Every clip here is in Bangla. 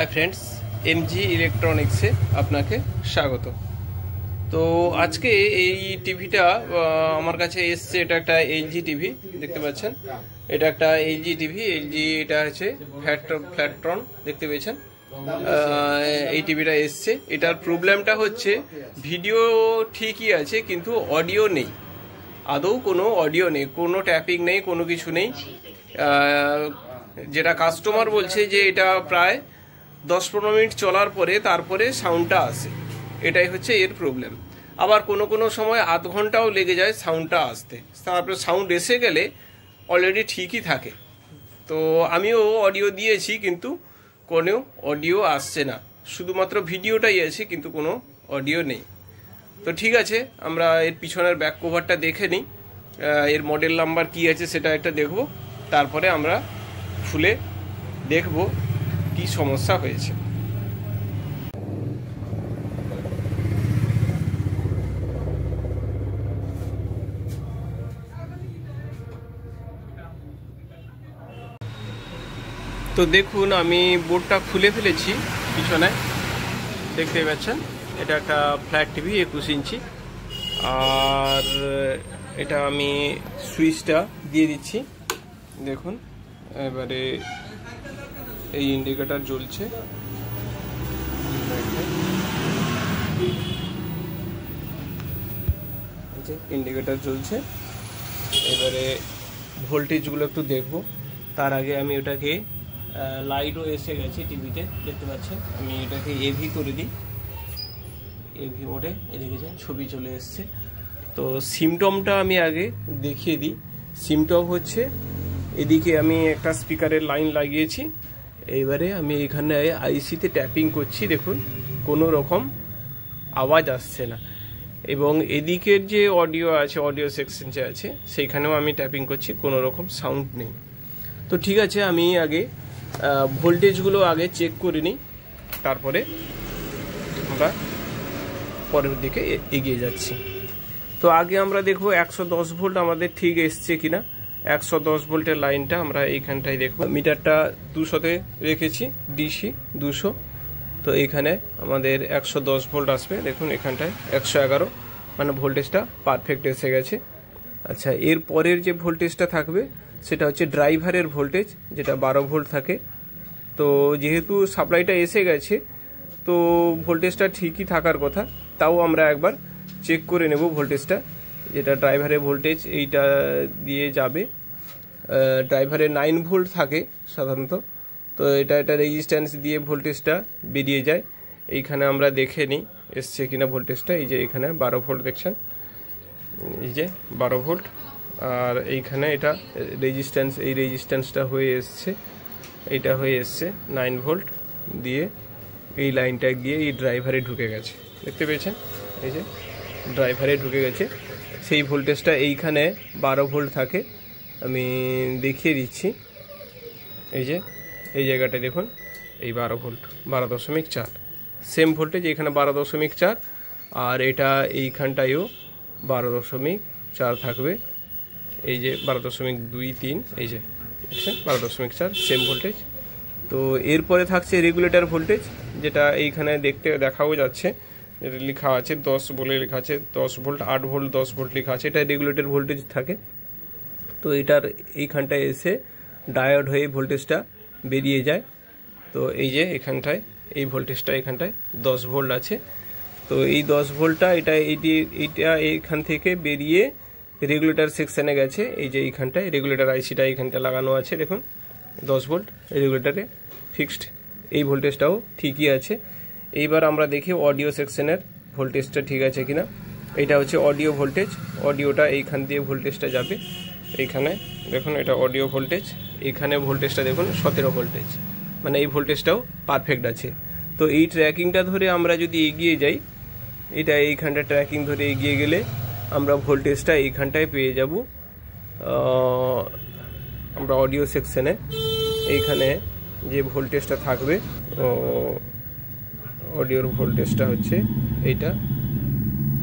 हाय फ्रेंड्स एमजी इलेक्ट्रॉनिक्स আপনাকে স্বাগত। তো আজকে এই টিভিটা আমার কাছে এসেছে। এটা একটা এলজি টিভি, দেখতে পাচ্ছেন। এটা একটা এলজি টিভি, এলজি এটা হচ্ছে ফ্ল্যাটট্রন, দেখতে পেয়েছেন। এই টিভিটা এসেছে। এটার প্রবলেমটা হচ্ছে ভিডিও ঠিকই আছে কিন্তু অডিও নেই, আদৌ কোনো অডিও নেই, কোনো ট্যাপিং নেই, কোনো কিছু নেই। যেটা কাস্টমার বলছে যে এটা প্রায় 10-15 মিনিট চলার পরে তারপরে সাউন্ডটা আসে, এটাই হচ্ছে এর প্রবলেম। আবার কোনো কোনো সময় আধ ঘন্টাও লেগে যায় সাউন্ডটা আসতে, তারপরে সাউন্ড এসে গেলে অলরেডি ঠিকই থাকে। তো আমিও অডিও দিয়েছি কিন্তু কোনো অডিও আসছে না, শুধুমাত্র ভিডিওটাই আছে কিন্তু কোনো অডিও নেই। তো ঠিক আছে, আমরা এর পিছনের ব্যাক কভারটা দেখে নিই, এর মডেল নাম্বার কি আছে সেটা একটা দেখব, তারপরে আমরা খুলে দেখব কি সমস্যা হয়েছে। তো দেখুন, আমি বোর্ডটা খুলে ফেলেছি পিছনে, দেখতে পাচ্ছেন। এটা একটা ফ্ল্যাট টিভি 21 ইঞ্চি, আর এটা আমি সুইচটা দিয়ে দিচ্ছি। দেখুন, এবারে এই ইন্ডিকেটর জ্বলছে, ইন্ডিকেটর জ্বলছে। এবারে ভোল্টেজগুলো একটু দেখব, তার আগে আমি ওটাকে লাইটও এসে গেছে টিভিতে, দেখতে পাচ্ছেন। আমি এটাকে এভি করে দিই, এভি মোডে, দেখেছেন ছবি চলে এসছে। তো সিমটমটা আমি আগে দেখিয়ে দিই। সিমটম হচ্ছে এদিকে আমি একটা স্পিকারের লাইন লাগিয়েছি, এইবারে আমি এখানে আইসিতে ট্যাপিং করছি, দেখুন কোনো রকম আওয়াজ আসছে না। এবং এদিকের যে অডিও আছে, অডিও সেকশন যে আছে, সেইখানেও আমি ট্যাপিং করছি, কোনো রকম সাউন্ড নেই। তো ঠিক আছে, আমি আগে ভোল্টেজগুলো আগে চেক করে নিই, তারপরে আমরা পরের দিকে এগিয়ে যাচ্ছি। তো আগে আমরা দেখব 110 ভোল্ট আমাদের ঠিক এসছে কিনা। 110 ভোল্টের লাইনটা আমরা এইখানটায় দেখব। মিটারটা 200-তে রেখেছি, ডিসি 200। তো এইখানে আমাদের 110 ভোল্ট আসবে, দেখুন এখানটায় 111, মানে ভোল্টেজটা পারফেক্ট এসে গেছে। আচ্ছা, এর পরের যে ভোল্টেজটা থাকবে সেটা হচ্ছে ড্রাইভারের ভোল্টেজ, যেটা 12 ভোল্ট থাকে। তো যেহেতু সাপ্লাইটা এসে গেছে, তো ভোল্টেজটা ঠিকই থাকার কথা, তাও আমরা একবার চেক করে নেব ভোল্টেজটা। যেটা ড্রাইভারের ভোল্টেজ এইটা দিয়ে যাবে, ড্রাইভারে 9 ভোল্ট থাকে সাধারণত। তো এটা রেজিস্ট্যান্স দিয়ে ভোল্টেজটা বেরিয়ে যায়। এইখানে আমরা দেখে নিই এসছে কিনা ভোল্টেজটা। এই যে এখানে 12 ভোল্ট দেখছেন, এই যে 12 ভোল্ট। আর এইখানে এটা রেজিস্ট্যান্স, এই রেজিস্ট্যান্সটা হয়ে এসছে, এইটা হয়ে এসছে 9 ভোল্ট দিয়ে, এই লাইনটা গিয়ে এই ড্রাইভারে ঢুকে গেছে, দেখতে পেয়েছেন। এই যে ড্রাইভারে ঢুকে গেছে, সেই ভোল্টেজটা এইখানে 12 ভোল্ট থাকে। আমি দেখিয়ে দিচ্ছি, এই যে এই জায়গাটায় দেখুন, এই 12 ভোল্ট, 12.4 সেম ভোল্টেজ এখানে 12.4, আর এটা এইখানটায়ও 12.4 থাকবে। এই যে 12.23, এই যে দেখছেন 12.4 সেম ভোল্টেজ। তো এরপরে থাকছে রেগুলেটর ভোল্টেজ, যেটা এইখানে দেখাও যাচ্ছে, যেটা লেখা আছে 10 বলে লেখা আছে, 10 ভোল্ট, 8 ভোল্ট, 10 ভোল্ট লেখা আছে। এটা রেগুলেটর ভোল্টেজ থাকে। তো এটার এইখানটায় এসে ডায়োড হয়ে ভোল্টেজটা বেরিয়ে যায়। তো এই যে এখানটায় এই ভোল্টেজটা এখানটায় 10 ভোল্ট আছে। তো এই 10 ভোল্টটা এইটা এইখান থেকে বেরিয়ে রেগুলেটর সেকশনে গেছে। এই যে এইখানটায় রেগুলেটর আইসিটা এইখানটা লাগানো আছে, দেখুন 10 ভোল্ট রেগুলেটরে ফিক্সড, এই ভোল্টেজটাও ঠিকই আছে। এইবার আমরা দেখি অডিও সেকশনের ভোল্টেজটা ঠিক আছে কিনা। এটা হচ্ছে অডিও ভোল্টেজ, অডিওটা এইখান দিয়ে ভোল্টেজটা যাবে। এইখানে দেখুন এটা অডিও ভোল্টেজ, এখানে ভোল্টেজটা দেখুন 17 ভোল্টেজ, মানে এই ভোল্টেজটাও পারফেক্ট আছে। তো এই ট্র্যাকিংটা ধরে আমরা যদি এগিয়ে যাই, এটা এইখানটা ট্র্যাকিং ধরে এগিয়ে গেলে আমরা ভোল্টেজটা এইখানটায় পেয়ে যাব। আমরা অডিও সেকশনে এইখানে যে ভোল্টেজটা থাকবে, অডিওর ভোল্টেজটা হচ্ছে এইটা,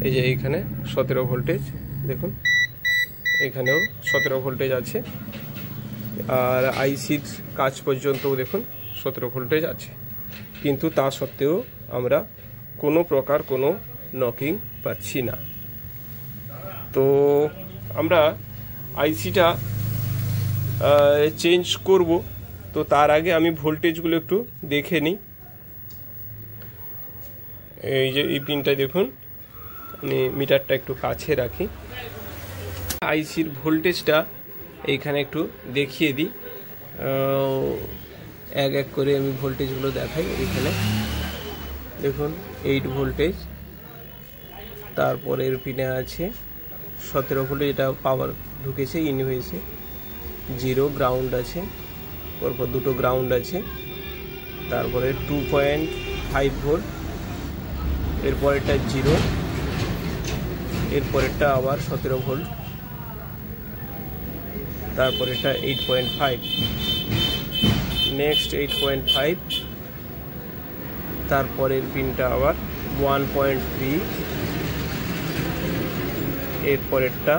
এই যে এইখানে 17 ভোল্টেজ, দেখুন এখানেও 17 ভোল্টেজ আছে। আর আইসির কাজ পর্যন্তও দেখুন 17 ভোল্টেজ আছে। কিন্তু তা সত্ত্বেও আমরা কোনো প্রকার কোনো নকিং পাচ্ছি না। তো আমরা আইসিটা চেঞ্জ করব। তো তার আগে আমি ভোল্টেজগুলো একটু দেখে নিই। এই যে এই পিনটা দেখুন, আমি মিটারটা একটু কাছে রাখি। আইসির ভোল্টেজটা এইখানে একটু দেখিয়ে দিই, এক এক করে আমি ভোল্টেজগুলো দেখাই। এইখানে দেখুন 8 ভোল্টেজ, তারপরের পিনে আছে 17 ভোল্টেজ, এটা পাওয়ার ঢুকেছে, ইন হয়েছে। 0 গ্রাউন্ড আছে, পরপর দুটো গ্রাউন্ড আছে। তারপরে 2.5 ভোল্ট, এরপরেরটা 0, এরপরেরটা আবার 17 ভোল্ট, তারপরেরটা 8.5, নেক্সট 8.5, তারপরের পিনটা আবার 1.3, এরপরেরটা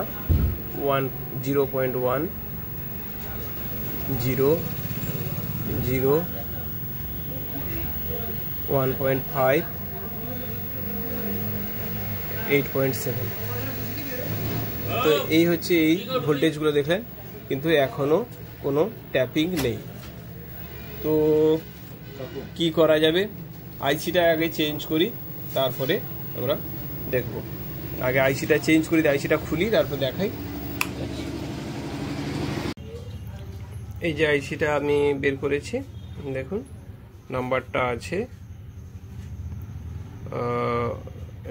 0.1, 0, 0, 1.5, 8.7। তো এই হচ্ছে এই ভোল্টেজগুলো দেখলেন, কিন্তু এখনো কোনো ট্যাপিং নেই। তো কি করা যাবে? আইসিটা আগে চেঞ্জ করি, তারপরে আমরা দেখব। আগে আইসিটা চেঞ্জ করি, আইসিটা খুলি, তারপর দেখাই। এই যে আইসিটা আমি বের করেছি, দেখুন নাম্বারটা আছে।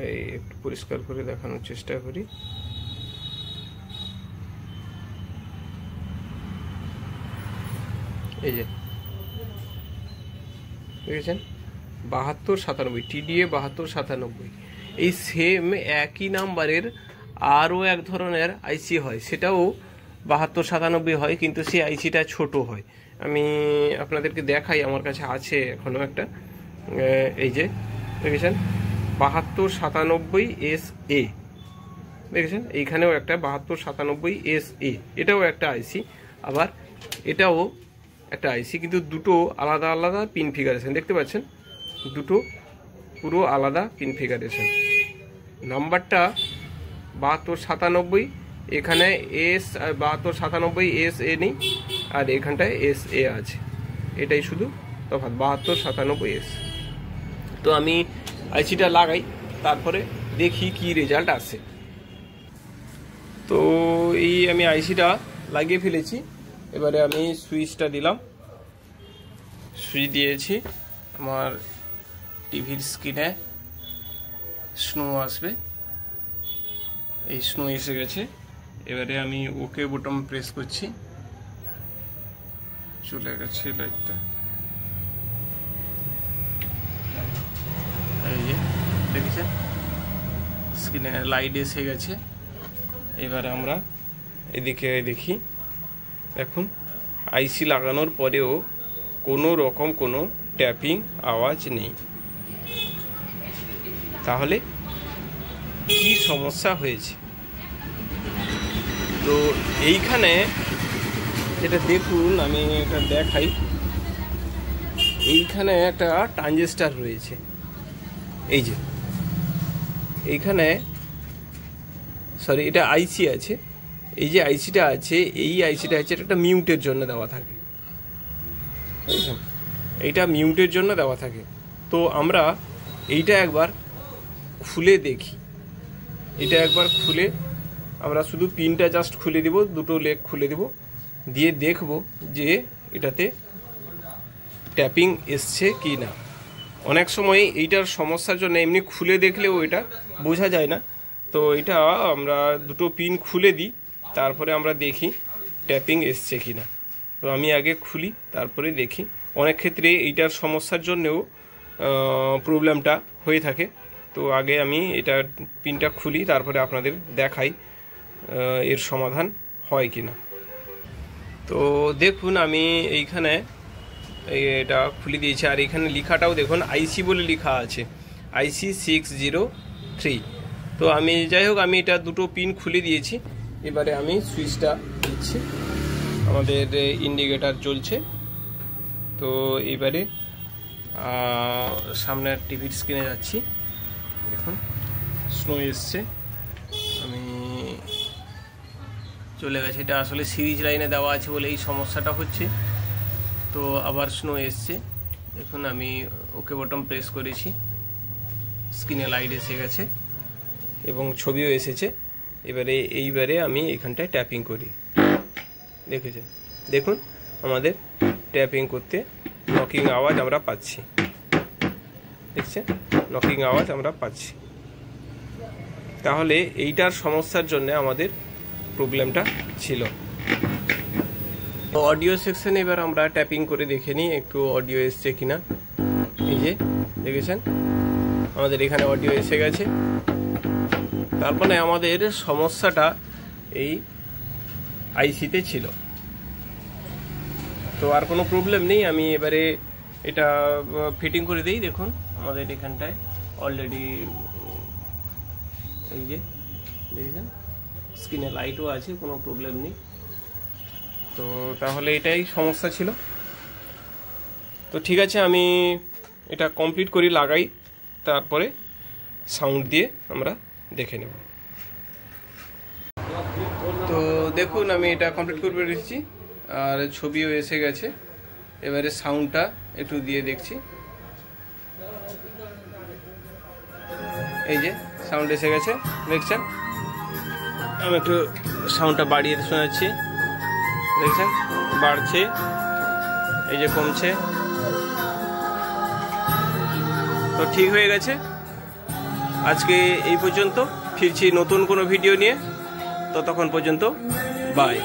এই একটু পরিষ্কার করে দেখানোর চেষ্টা করি। এই যে দেখেছেন 7297, TDA 7297। এই সেম একই নাম্বারের আরও এক ধরনের আইসি হয়, সেটাও 7297 হয়, কিন্তু সেই আইসিটা ছোট হয়। আমি আপনাদেরকে দেখাই, আমার কাছে আছে এখনও একটা। এই যে দেখেছেন 7297 SA, দেখেছেন এইখানেও একটা 7297 SA, এটাও একটা আইসি। আবার এটাও একটা আইসি, কিন্তু দুটো আলাদা আলাদা পিন ফিগারেশন, দেখতে পাচ্ছেন দুটো পুরো আলাদা পিন ফিগারেশন। নাম্বারটা 7297, এখানে S 7297 SA নেই, আর এখানটায় SA আছে, এটাই শুধু তফাৎ 7297 S। তো আমি আইসিটা লাগাই, তারপরে দেখি কি রেজাল্ট আসে। তো এই আমি আইসিটা লাগিয়ে ফেলেছি। এবারে আমি সুইচটা দিলাম, সুইচ দিয়েছি। আমার টিভির স্ক্রিনে স্নো আসবে, এই স্নো এসে গেছে। এবারে আমি ওকে বোতাম প্রেস করছি, চলে গেছে লাইটটা। এই যে দেখেছেন স্ক্রিনে লাইট এসে গেছে। এবারে আমরা এদিকে দেখি, দেখুন আইসি লাগানোর পরেও কোনো রকম কোনো ট্যাপিং আওয়াজ নেই। তাহলে কি সমস্যা হয়েছে? তো এইখানে যেটা দেখুন, আমি এটা দেখাই। এইখানে একটা ট্রানজিস্টার রয়েছে, এই যে এইখানে, সরি এটা আইসি আছে। এই যে আইসিটা আছে, এই আইসিটা আছে একটা মিউটের জন্য দেওয়া থাকে, বুঝছেন? এইটা মিউটের জন্য দেওয়া থাকে। তো আমরা এইটা একবার খুলে দেখি। এটা একবার খুলে আমরা শুধু পিনটা জাস্ট খুলে দিব, দুটো লেগ খুলে দিব, দিয়ে দেখব যে এটাতে ট্যাপিং এসছে কি না। অনেক সময় এইটার সমস্যার জন্য এমনি খুলে দেখলেও এটা বোঝা যায় না। তো এটা আমরা দুটো পিন খুলে দিই, তারপরে আমরা দেখি ট্যাপিং এসছে কি না। তো আমি আগে খুলি, তারপরে দেখি। অনেক ক্ষেত্রে এইটার সমস্যার জন্যেও প্রবলেমটা হয়ে থাকে। তো আগে আমি এটা পিনটা খুলি, তারপরে আপনাদের দেখাই এর সমাধান হয় কি না। তো দেখুন আমি এইখানে এটা খুলে দিয়েছি, আর এখানে লেখাটাও দেখুন আইসি বলে লেখা আছে, IC 603। তো আমি যাই হোক, আমি এটা দুটো পিন খুলে দিয়েছি। এবারে আমি সুইচটা দিচ্ছি, আমাদের ইন্ডিকেটার জ্বলছে। তো এবারে সামনের টিভির স্ক্রিনে যাচ্ছি। দেখুন স্নো এসছে, আমি চলে গেছে। এটা আসলে সিরিজ লাইনে দেওয়া আছে বলে এই সমস্যাটা হচ্ছে। তো আবার স্নো এসছে, দেখুন আমি ওকে বটন প্রেস করেছি, স্ক্রিনে লাইট এসে গেছে এবং ছবিও এসেছে। এইবারে আমি এখানটায় ট্যাপিং করি, দেখেছেন, দেখুন আমাদের ট্যাপিং করতে নকিং আওয়াজ আমরা পাচ্ছি, দেখছেন নকিং আওয়াজ আমরা পাচ্ছি। তাহলে এইটার সমস্যার জন্য আমাদের প্রবলেমটা ছিল। অডিও সেকশনে এবার আমরা ট্যাপিং করে দেখে নিই একটু অডিও এসছে কিনা। এই যে দেখেছেন আমাদের এখানে অডিও এসে গেছে। তারপরে আমাদের সমস্যাটা এই আইসিতে ছিল, তো আর কোনো প্রবলেম নেই। আমি এবারে এটা ফিটিং করে দিই। দেখুন আমাদের এখানটায় অলরেডি এই যে দেখেছেন স্ক্রিনে লাইটও আছে, কোনো প্রবলেম নেই। তো তাহলে এটাই সমস্যা ছিল। তো ঠিক আছে, আমি এটা কমপ্লিট করি, লাগাই, তারপরে সাউন্ড দিয়ে আমরা দেখে নেব। তো দেখুন আমি এটা কমপ্লিট করে রেখেছি আর ছবিও এসে গেছে। এবারে সাউন্ডটা একটু দিয়ে দেখছি। এই যে সাউন্ড এসে গেছে, দেখছেন আমি একটু সাউন্ডটা বাড়িয়ে শোনাচ্ছি, দেখছেন বাড়ছে, এই যে কমছে। তো ঠিক হয়ে গেছে। আজকে এই পর্যন্ত, ফিরছি নতুন কোনো ভিডিও নিয়ে। ততক্ষণ পর্যন্ত বাই।